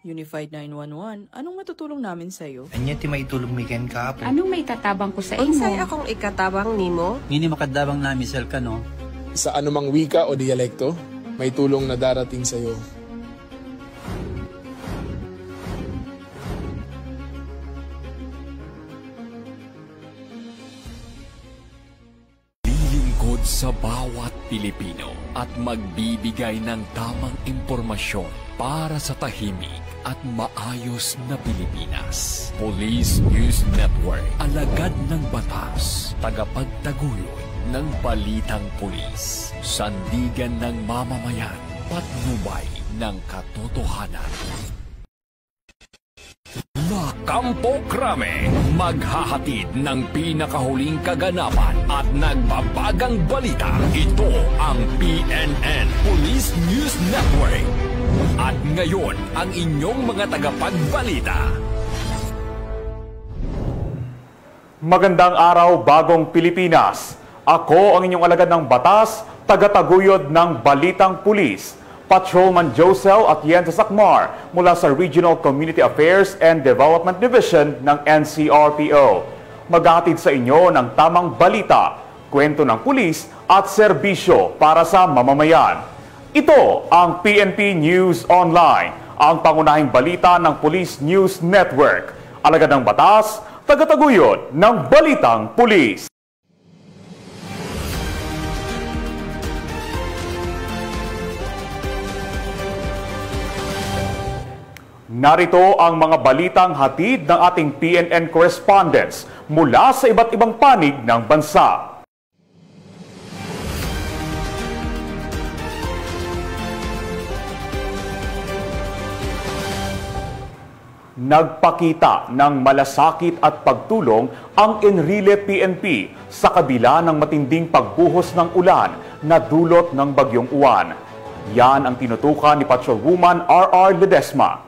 Unified 911, anong matutulong namin sa'yo? Anya ti maitulong mi ken kapo. Anong may tatabang ko sa imo? Unsay akong ikatabang nimo? Ngini makadabang nami sel ka no. Sa anumang wika o dialekto, may tulong na darating sa iyo. Lilingkod sa bawat Pilipino at magbibigay ng tamang impormasyon para sa tahimik at maayos na Pilipinas. Police News Network, alagad ng batas, tagapagtaguyod ng balitang pulis, sandigan ng mamamayan, patnubay ng katotohanan. La Campo Crame, maghahatid ng pinakahuling kaganapan at nagbabagang balita. Ito ang PNN Police News Network. At ngayon, ang inyong mga tagapagbalita. Magandang araw, bagong Pilipinas. Ako ang inyong alagad ng batas, tagataguyod ng Balitang Pulis, Patrolman Josel Atienza Sacmar mula sa Regional Community Affairs and Development Division ng NCRPO. Maghahatid sa inyo ng tamang balita, kwento ng pulis at serbisyo para sa mamamayan. Ito ang PNP News Online, ang pangunahing balita ng Police News Network. Alagad ng batas, tagataguyod ng Balitang Pulis. Narito ang mga balitang hatid ng ating PNN correspondents mula sa iba't ibang panig ng bansa. Nagpakita ng malasakit at pagtulong ang Enrile PNP sa kabila ng matinding pagbuhos ng ulan na dulot ng Bagyong Uwan. Yan ang tinutukan ni Patrolwoman R.R. Ledesma.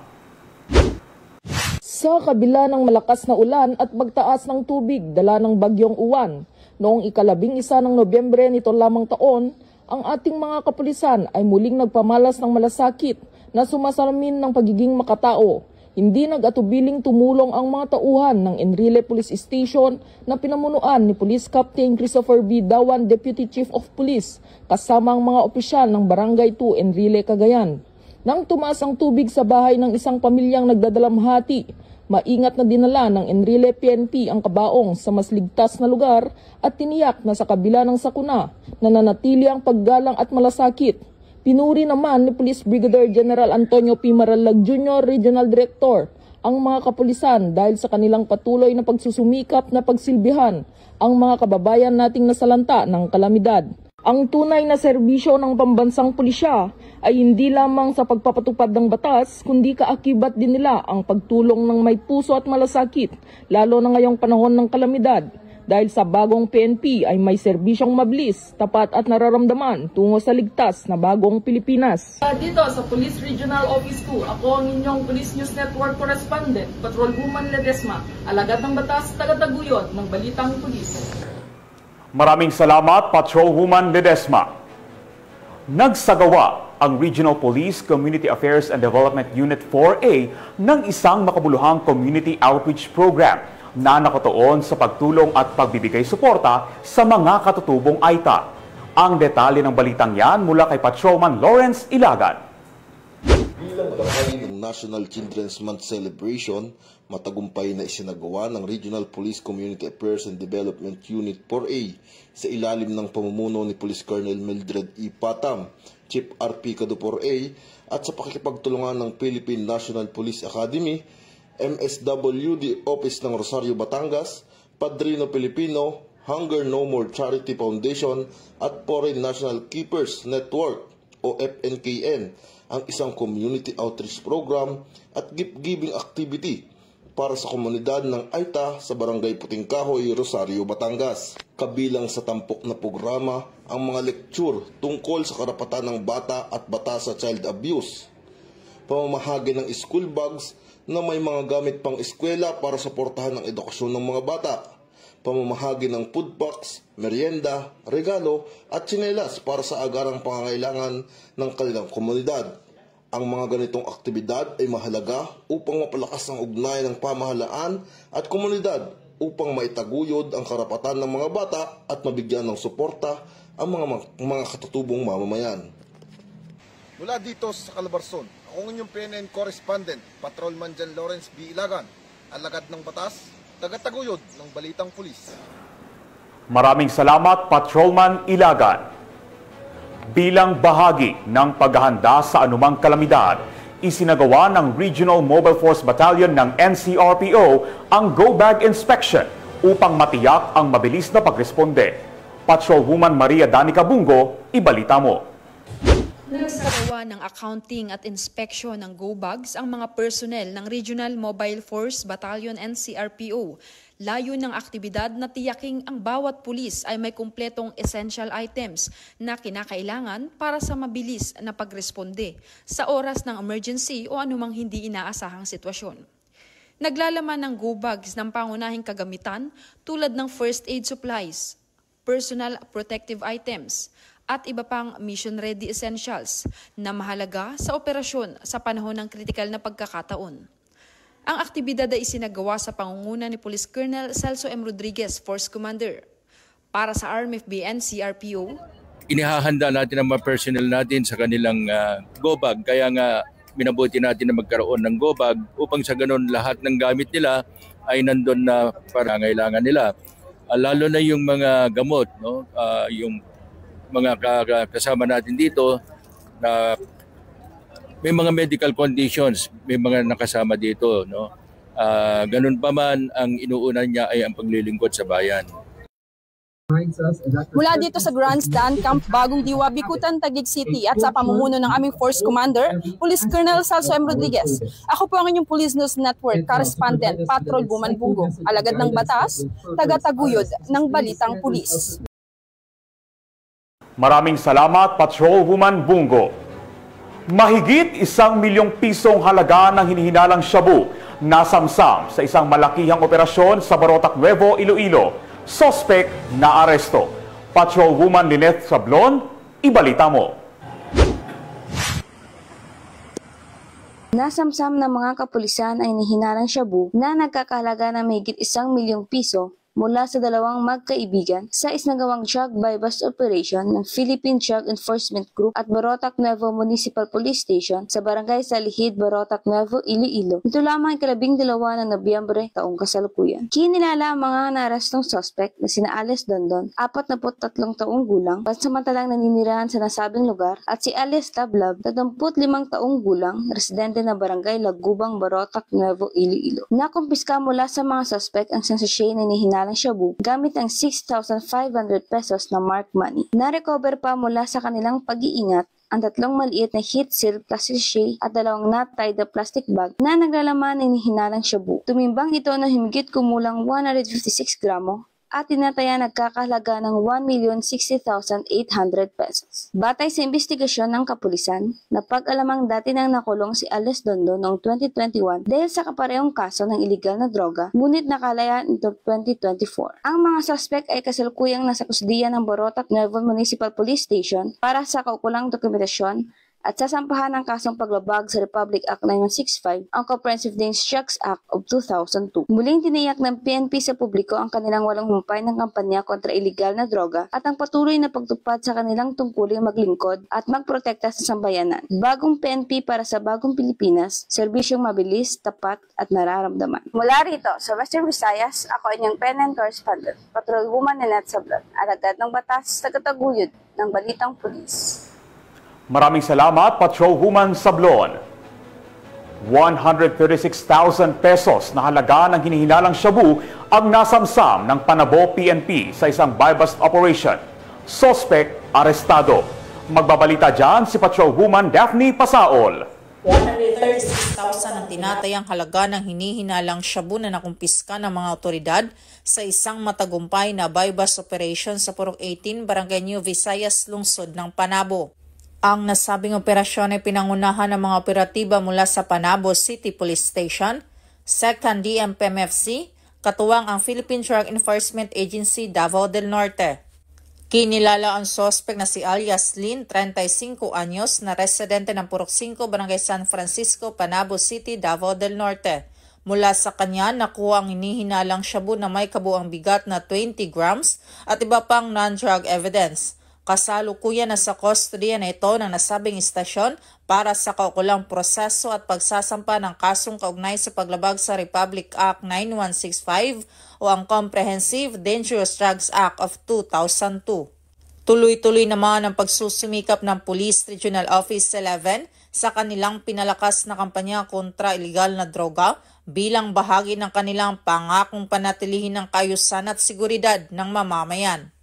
Sa kabila ng malakas na ulan at pagtaas ng tubig dala ng Bagyong Uwan, noong ika-11 ng Nobyembre nito lamang taon, ang ating mga kapulisan ay muling nagpamalas ng malasakit na sumasalamin ng pagiging makatao. Hindi nag-atubiling tumulong ang mga tauhan ng Enrile Police Station na pinamunuan ni Police Captain Christopher B. Dawan, Deputy Chief of Police, kasama ang mga opisyal ng Barangay 2 Enrile, Cagayan. Nang tumaas ang tubig sa bahay ng isang pamilyang nagdadalamhati, maingat na dinala ng Enrile PNP ang kabaong sa mas ligtas na lugar at tiniyak na sa kabila ng sakuna nananatili ang paggalang at malasakit. Pinuri naman ni Police Brigadier General Antonio P. Maralag Jr., Regional Director, ang mga kapulisan dahil sa kanilang patuloy na pagsusumikap na pagsilbihan ang mga kababayan nating nasalanta ng kalamidad. Ang tunay na serbisyo ng pambansang pulisya ay hindi lamang sa pagpapatupad ng batas, kundi kaakibat din nila ang pagtulong ng may puso at malasakit, lalo na ngayong panahon ng kalamidad. Dahil sa bagong PNP ay may serbisyong mabilis, tapat at nararamdaman tungo sa ligtas na bagong Pilipinas. Dito sa Police Regional Office 2, ako ang inyong Police News Network Correspondent, Patrolwoman Ledesma, alagad ng batas, tagataguyod ng Balitang Pulis. Maraming salamat, Patrolwoman Ledesma. Nagsagawa ang Regional Police Community Affairs and Development Unit 4A ng isang makabuluhang community outreach program na nakatuon sa pagtulong at pagbibigay suporta sa mga katutubong AITA. Ang detalye ng balitang yan mula kay Patrolman Lawrence Ilagan. Bilang bahagi ng National Children's Month celebration, matagumpay na isinagawa ng Regional Police Community Affairs and Development Unit 4A sa ilalim ng pamumuno ni Police Colonel Mildred E. Patam, Chief RP Kado 4A, at sa pakikipagtulungan ng Philippine National Police Academy, MSWD Office ng Rosario, Batangas, Padrino Pilipino, Hunger No More Charity Foundation at Foreign National Keepers Network o FNKN, ang isang community outreach program at gift-giving activity para sa komunidad ng AITA sa Barangay Puting Kahoy, Rosario, Batangas. Kabilang sa tampok na programa ang mga lecture tungkol sa karapatan ng bata at batas sa child abuse, pamamahagi ng school bags na may mga gamit pang eskwela para suportahan ang edukasyon ng mga bata, pamamahagi ng food packs, merienda, regalo at tsinelas para sa agarang pangangailangan ng kanilang komunidad, Ang mga ganitong aktibidad ay mahalaga upang mapalakas ang ugnayan ng pamahalaan at komunidad upang maitaguyod ang karapatan ng mga bata at mabigyan ng suporta ang mga katutubong mamamayan. Mula dito sa Calabarzon, ako inyong PNN correspondent, Patrolman John Lawrence B. Ilagan, alagad ng batas, tagataguyod ng Balitang Pulis. Maraming salamat, Patrolman Ilagan. Bilang bahagi ng paghahanda sa anumang kalamidad, isinagawa ng Regional Mobile Force Battalion ng NCRPO ang Go Bag Inspection upang matiyak ang mabilis na pagresponde. Patrolwoman Maria Danica Bungo, ibalita mo. Nagsagawa ng accounting at inspection ng Go Bags ang mga personnel ng Regional Mobile Force Battalion NCRPO. Layo ng aktibidad na tiyaking ang bawat pulis ay may kumpletong essential items na kinakailangan para sa mabilis na pagresponde sa oras ng emergency o anumang hindi inaasahang sitwasyon. Naglalaman ng Go Bags ng pangunahing kagamitan tulad ng first aid supplies, personal protective items, at iba pang mission-ready essentials na mahalaga sa operasyon sa panahon ng kritikal na pagkakataon. Ang aktibidad ay isinagawa sa pangunguna ni Police Colonel Celso M. Rodriguez, Force Commander. Para sa RMFB NCRPO, inihahanda natin ang mga personnel natin sa kanilang go bag. Kaya nga minabuti natin na magkaroon ng go bag upang sa ganun lahat ng gamit nila ay nandun na para ngailangan nila. Lalo na yung mga gamot, no? Yung mga kasama natin dito na may mga medical conditions, may mga nakasama dito, no? Ganun pa man, ang inuunan niya ay ang paglilingkod sa bayan. Mula dito sa Grandstand Camp Bagong Diwa, Bikutan, Taguig City at sa pamumuno ng aming Force Commander, Police Colonel Celso M. Rodriguez. Ako po ang inyong Police News Network Correspondent, Patrolwoman Bungo, alagad ng batas, tagataguyod ng Balitang Pulis. Maraming salamat, Patrolwoman Bungo. Mahigit 1 milyong pisong halaga ng hinihinalang shabu nasamsam sa isang malakihang operasyon sa Barotac Nuevo, Iloilo. Suspect na aresto. Patrolwoman Lynette Sablon, ibalita mo. Nasamsam ng mga kapulisan ay hinihinarang shabu na nagkakahalaga ng mahigit 1 milyong piso mula sa dalawang magkaibigan sa isinagawang drug buy-bust operation ng Philippine Drug Enforcement Group at Barotac Nuevo Municipal Police Station sa Barangay Salihid, Barotac Nuevo, Iloilo. Ito lamang ay 12 ng Nobyembre taong kasalukuyan. Kinilala ang mga naarestong suspect na sina Alice Dondon, 43 taong gulang, pansamantalang naninirahan sa nasabing lugar, at si Alice Tablab, 35 taong gulang, residente na Barangay Lagubang, Barotac Nuevo, Iloilo. Nakumpiska mula sa mga suspect ang sensasyon na hinihinala ng shabu gamit ang 6,500 pesos na marked money. Na-recover pa mula sa kanilang pag-iingat ang 3 maliit na heat seal plastic sachet at 2 knot-tied na plastic bag na naglalaman ng hinihinarang shabu. Tumimbang ito na himigit kumulang 156 gramo at tinataya nagkakahalaga ng 1,060,800 pesos. Batay sa investigasyon ng kapulisan, napag-alamang dati nang nakulong si Alice Dondon noong 2021 dahil sa kaparehong kaso ng iligal na droga, ngunit nakalayan ito 2024. Ang mga suspect ay kasalukuyang nasa kusdiya ng Barotac Nuevo Municipal Police Station para sa kaukulang dokumentasyon at sasampahan ng kasong paglabag sa Republic Act 9165, ang Comprehensive Dangerous Drugs Act of 2002. Muling tiniyak ng PNP sa publiko ang kanilang walang humpay ng kampanya kontra iligal na droga at ang patuloy na pagtupad sa kanilang tungkuling maglingkod at magprotekta sa sambayanan. Bagong PNP para sa bagong Pilipinas, serbisyong mabilis, tapat at nararamdaman. Mula rito sa Western Visayas, ako inyong PNN correspondent, Patrolwoman Lynette Sablon, alagad ng batas, tagataguyod ng Balitang Pulis. Maraming salamat, Patrolwoman Sablon. 136,000 pesos na halaga ng hinihinalang shabu ang nasamsam ng Panabo PNP sa isang buy-bust operation. Suspect, arestado. Magbabalita dyan si Patrolwoman Daphne Pasaol. 136,000 ang tinatayang halaga ng hinihinalang shabu na nakumpiska ng mga otoridad sa isang matagumpay na buy-bust operation sa Purok 18, Barangay New Visayas, lungsod ng Panabo. Ang nasabing operasyon ay pinangunahan ng mga operatiba mula sa Panabo City Police Station, 2nd DMPMFC, katuwang ang Philippine Drug Enforcement Agency Davao del Norte. Kinilala ang sospek na si alias Lynn, 35 anyos, na residente ng Purok 5, Barangay San Francisco, Panabo City, Davao del Norte. Mula sa kanya, nakuha ang hinihinalang shabu na may kabuang bigat na 20 grams at iba pang non-drug evidence. Kasalukuyan na sa kustodiya na ito ng nasabing istasyon para sa kaukulang proseso at pagsasampa ng kasong kaugnay sa paglabag sa Republic Act 9165 o ang Comprehensive Dangerous Drugs Act of 2002. Tuloy-tuloy naman ang pagsusumikap ng Police Regional Office 11 sa kanilang pinalakas na kampanya kontra ilegal na droga bilang bahagi ng kanilang pangakong panatilihin ng kaayusan at seguridad ng mamamayan.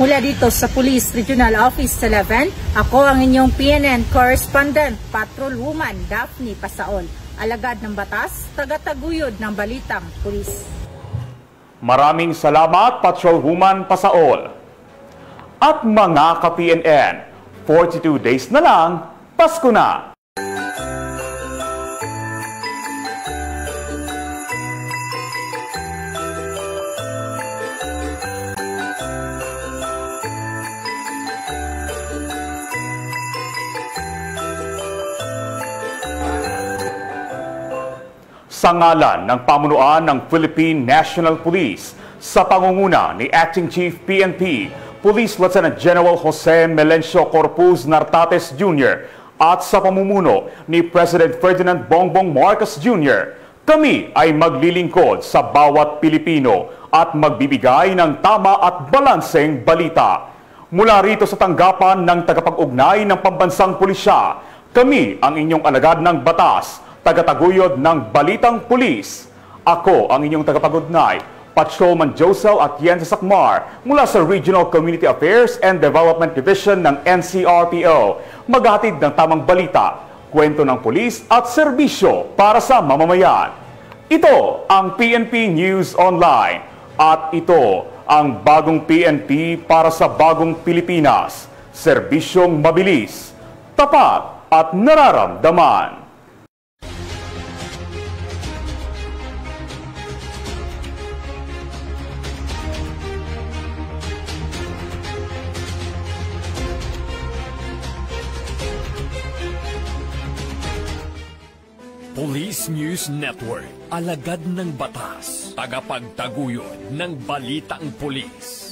Mula dito sa Police Regional Office 11, ako ang inyong PNN Correspondent, Patrolwoman Daphne Pasaol, alagad ng batas, tagataguyod ng balitang pulis. Maraming salamat, Patrolwoman Pasaol. At mga ka-PNN, 42 days na lang, Pasko na! Sa ngalan ng pamunuan ng Philippine National Police sa pangunguna ni Acting Chief PNP, Police Lieutenant General Jose Melencio Corpus Nartates Jr. at sa pamumuno ni President Ferdinand Bongbong Marcos Jr., kami ay maglilingkod sa bawat Pilipino at magbibigay ng tama at balanseng balita. Mula rito sa tanggapan ng tagapag-ugnay ng pambansang pulisya, kami ang inyong alagad ng batas, tagataguyod ng Balitang Pulis. Ako ang inyong tagapag-ugnay, Patrolman Josel Atienza Sacmar mula sa Regional Community Affairs and Development Division ng NCRPO. Maghatid ng tamang balita, kwento ng pulis at serbisyo para sa mamamayan. Ito ang PNP News Online at ito ang bagong PNP para sa bagong Pilipinas. Serbisyong mabilis, tapat at nararamdaman. Police News Network, alagad ng batas, tagapagtaguyod ng balitang pulis.